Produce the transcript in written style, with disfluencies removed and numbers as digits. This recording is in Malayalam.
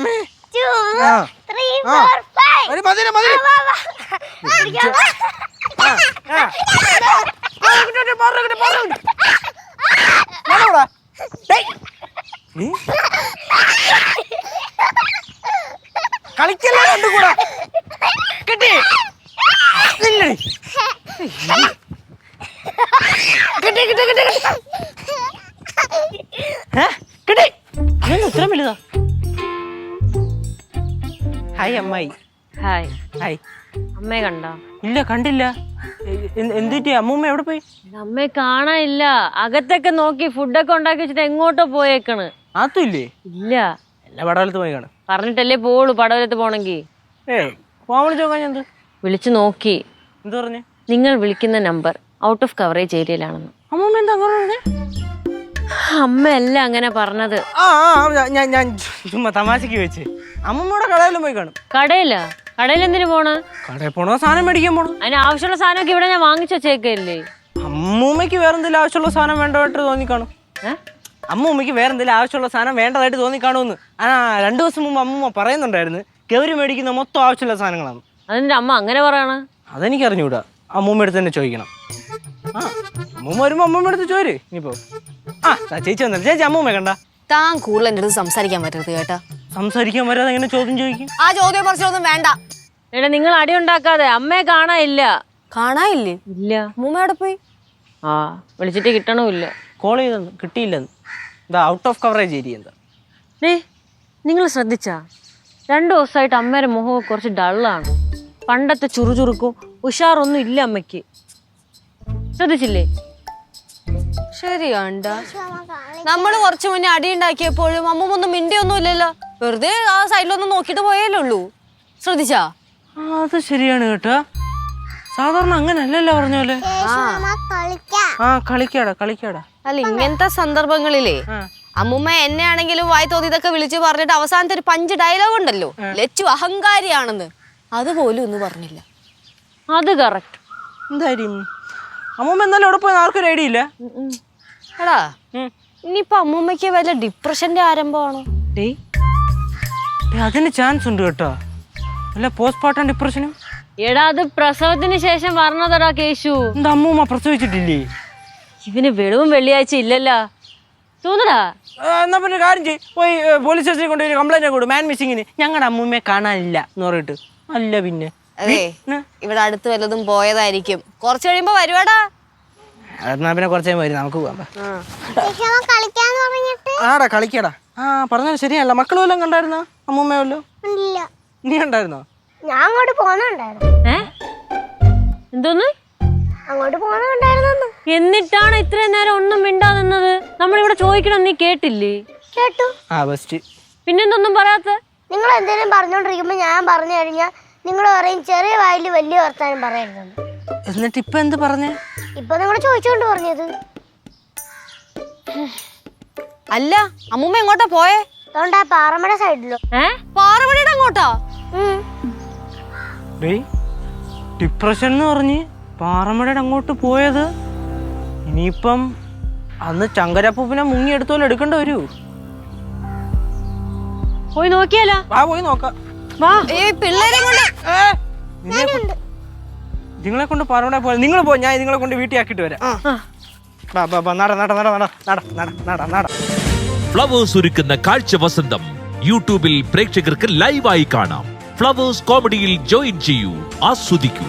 3, 4, 5. കളിക്കല്ലേ രണ്ടു കൂടെ കിട്ടി കിട്ടി കിട്ടി കിട്ടി കിട്ടി ഇത്ര വലുതാ. ഹായ് അമ്മായി. ഹായ്. ഹായ്. അമ്മയെ കണ്ടോ? ഇല്ല കണ്ടില്ല. എന്തിട്ട് അമ്മൂമ്മ എവിടെ പോയി? അമ്മയെ കാണാനില്ല. അകത്തൊക്കെ നോക്കി ഫുഡൊക്കെ ഉണ്ടാക്കി വെച്ചിട്ട് എങ്ങോട്ടോ പോയേക്കണ്. ആത്തുല്ലേ? ഇല്ല. എല്ലാ പടവലത്ത് പോയി കാണും. പറഞ്ഞിട്ടല്ലേ പോളൂ പടവലത്ത് പോണെങ്കി. പോവാൻ വിളിച്ചോക്കാൻ എന്ത്? വിളിച്ചു നോക്കി. എന്ത് പറഞ്ഞു? നിങ്ങൾ വിളിക്കുന്ന നമ്പർ ഔട്ട് ഓഫ് കവറേജ് ഏരിയയിലാണെന്ന്. അമ്മൂമ്മ എന്താ അങ്ങനെ? അമ്മയല്ല അങ്ങനെ പറഞ്ഞത്. ഞാൻ ചുമ്മാ തമാശക്ക് വെച്ച്. അമ്മൂമ്മയുടെ കടയിലും പോയി കാണും. കടയിലാ? കടയിൽ എന്തിനു പോണ്? കടയിൽ പോണോ സാധനം മേടിക്കാൻ പോണോ? അതിന് ആവശ്യമുള്ള സാധനമൊക്കെ ഇവിടെ ഞാൻ വാങ്ങിച്ചു വെച്ചേക്കല്ലേ. അമ്മൂമ്മക്ക് വേറെന്തെങ്കിലും ആവശ്യമുള്ള സാധനം വേണ്ടതായിട്ട് തോന്നിക്കാണും. അമ്മൂമ്മക്ക് വേറെന്തെങ്കിലും ആവശ്യമുള്ള സാധനം വേണ്ടതായിട്ട് തോന്നിക്കാണുമെന്ന് 2 ദിവസം മുമ്പ് അമ്മൂമ്മ പറയുന്നുണ്ടായിരുന്നു. ഗൗരി മേടിക്കുന്ന മൊത്തം ആവശ്യമുള്ള സാധനങ്ങളാണ്. അതിന്റെ അമ്മ അങ്ങനെ പറയണ? അതെനിക്ക് അറിഞ്ഞൂടാ. അമ്മൂമ്മ എടുത്ത് തന്നെ ചോദിക്കണം. അമ്മൂമ്മ വരുമ്പോ അമ്മൂമ്മ എടുത്ത് ചോര്. ഇനിയിപ്പോ ചേച്ചി വന്നല്ലോ. ചേച്ചി അമ്മൂമ്മ കണ്ട? താൻ കൂടുതൽ എൻ്റെ അടുത്ത് സംസാരിക്കാൻ പറ്റരുത് കേട്ടാ. സംസാരിക്കാൻ വരാതെ എങ്ങനെ ചോദ്യം ചോദിക്കും? ആ ചോദ്യം കുറച്ചൊന്നും വേണ്ട. എടാ നിങ്ങൾ അടി ഉണ്ടാക്കാതെ. അമ്മയെ കാണാനില്ല. കാണാനില്ലേ? ഇല്ല. അമ്മൂമ്മ എവിടെ പോയി? വിളിച്ചിട്ട് കിട്ടണമില്ല. കോൾ ചെയ്തെന്ന് കിട്ടിയില്ലെന്ന്. എന്താ ഔട്ട് ഓഫ് കവറേജ് ഏരിയ എന്താ? നിങ്ങൾ ശ്രദ്ധിച്ചാ 2 ദിവസമായിട്ട് അമ്മയുടെ മുഖം കുറച്ച് ഡള്ളാണ്. പണ്ടത്തെ ചുറുചുറുക്കും ഉഷാറൊന്നും ഇല്ല അമ്മയ്ക്ക്. ശ്രദ്ധിച്ചില്ലേ? ശരിയാണ്ട. നമ്മള് കുറച്ചു മുന്നേ അടി ഉണ്ടാക്കിയപ്പോഴും അമ്മൂമ്മൊന്നും മിണ്ടിയൊന്നും ഇല്ലല്ലോ. വെറുതെ ആ സൈഡിലൊന്നും നോക്കിട്ട് പോയല്ലേ ഉള്ളൂ. ശ്രദ്ധിച്ചാ? അത് ശരിയാണ് കേട്ടോ. സാധാരണ അങ്ങനല്ലല്ലോ പറഞ്ഞ പോലെ. കളിക്കാടാ കളിക്കാടാ. അല്ല ഇങ്ങനത്തെ സന്ദർഭങ്ങളിലേ അമ്മൂമ്മ എന്നെ ആണെങ്കിലും വായി തോന്നിയതൊക്കെ വിളിച്ചു പറഞ്ഞിട്ട് അവസാനത്തെ ഒരു 5 ഡയലോഗ് ഉണ്ടല്ലോ, ലച്ചു അഹങ്കാരിയാണെന്ന്, അതുപോലും ഒന്നും പറഞ്ഞില്ല. അത് കറക്റ്റ്. എന്തായാലും അമ്മൂമ്മ എന്നാലും അവിടെ പോയി ആർക്കൊരു ഐഡിയ ഇല്ല. എടാ ഇനിയിപ്പൊ അമ്മൂമ്മയ്ക്ക് വല്ല ഡിപ്രഷന്റെ ആരംഭമാണോ? അതിന് ചാൻസ് ഉണ്ട് കേട്ടോ. അല്ല പോസ്റ്റ്മോർട്ടം ഡിപ്രഷനും. എടാ അത് പ്രസവത്തിന് ശേഷം പറഞ്ഞതടാ കേശു. എന്താ അമ്മൂമ്മ പ്രസവിച്ചിട്ടില്ലേ? ഇവന് വെളിവും വെള്ളിയാഴ്ച ഇല്ലല്ലോ തോന്നടാ. എന്നാ പിന്നെ കാര്യം ചെയ്യ്, പോയി പോലീസ് സ്റ്റേഷനിൽ കൊണ്ടുപോയി കംപ്ലൈന്റ് കൊടു. മാൻ മിസ്സിങ്ങിന് ഞങ്ങളുടെ അമ്മൂമ്മയെ കാണാനില്ല എന്ന് പറഞ്ഞിട്ട്. അല്ല പിന്നെ അതെ ഇവിടെ അടുത്ത് വല്ലതും പോയതായിരിക്കും. കുറച്ച് കഴിയുമ്പോ വരുവാടാ. എന്നാ പിന്നെ കുറച്ചേ വരും, നമുക്ക് പോവാം. ആടാ കളിക്കടാ. പറഞ്ഞത് ശരിയല്ല. മക്കളും വല്ലതും കണ്ടായിരുന്നോ? അമ്മൂമ്മ വല്ലോ? നീ കണ്ടായിരുന്നോ? ഞാൻ അങ്ങോട്ട് പോന്നുണ്ടായിരുന്നു. എന്തോന്ന്? അങ്ങോട്ട് പോന്നുണ്ടായിരുന്നു. എന്നിട്ടാണ് ഇത്രയും നേരം ഒന്നും മിണ്ടാ നിന്നത്? നമ്മളിവിടെ ചോദിക്കണം, നീ കേട്ടില്ലേ? കേട്ടു. ബെസ്റ്റ്. പിന്നെന്തൊന്നും പറയാത്ത? നിങ്ങൾ എന്തെങ്കിലും പറഞ്ഞോണ്ടിരിക്കുമ്പോ ഞാൻ പറഞ്ഞു കഴിഞ്ഞാൽ നിങ്ങൾ പറയും ചെറിയ വായിൽ വലിയ വർത്താനം പറയരുതെന്ന്. എന്നിട്ട് ഇപ്പൊ എന്ത് പറഞ്ഞേ? ഇപ്പൊ നിങ്ങൾ ചോദിച്ചോണ്ട് പറഞ്ഞത്. അല്ല അമ്മൂമ്മ എങ്ങോട്ടാ പോയേ? അതുകൊണ്ട് ആ പാറമട സൈഡിലോ. പാറമടയുടെ അങ്ങോട്ടാ? ഡിപ്രഷൻ എന്ന് പറഞ്ഞ് പാറമടയുടെ അങ്ങോട്ട് പോയത്. ഇനിയിപ്പം അന്ന് ചങ്കരപ്പൂപ്പിനെ മുങ്ങിയെടുത്തോലെ എടുക്കേണ്ട വരൂ. പോയി നോക്കിയാലോ? പോയി നോക്കാം. പിള്ളേരെ കൊണ്ട് നിങ്ങളെ കൊണ്ട് പാറമട പോലെ നിങ്ങൾ പോ, ഞാൻ നിങ്ങളെ കൊണ്ട് വീട്ടിൽ ആക്കിട്ട് വരാം. ഫ്ലവേഴ്സ് ഒരുക്കുന്ന കാഴ്ച വസന്തം യൂട്യൂബിൽ പ്രേക്ഷകർക്ക് ലൈവായി കാണാം. ഫ്ലവേഴ്സ് കോമഡിയിൽ ജോയിൻ ചെയ്യൂ, ആസ്വദിക്കൂ.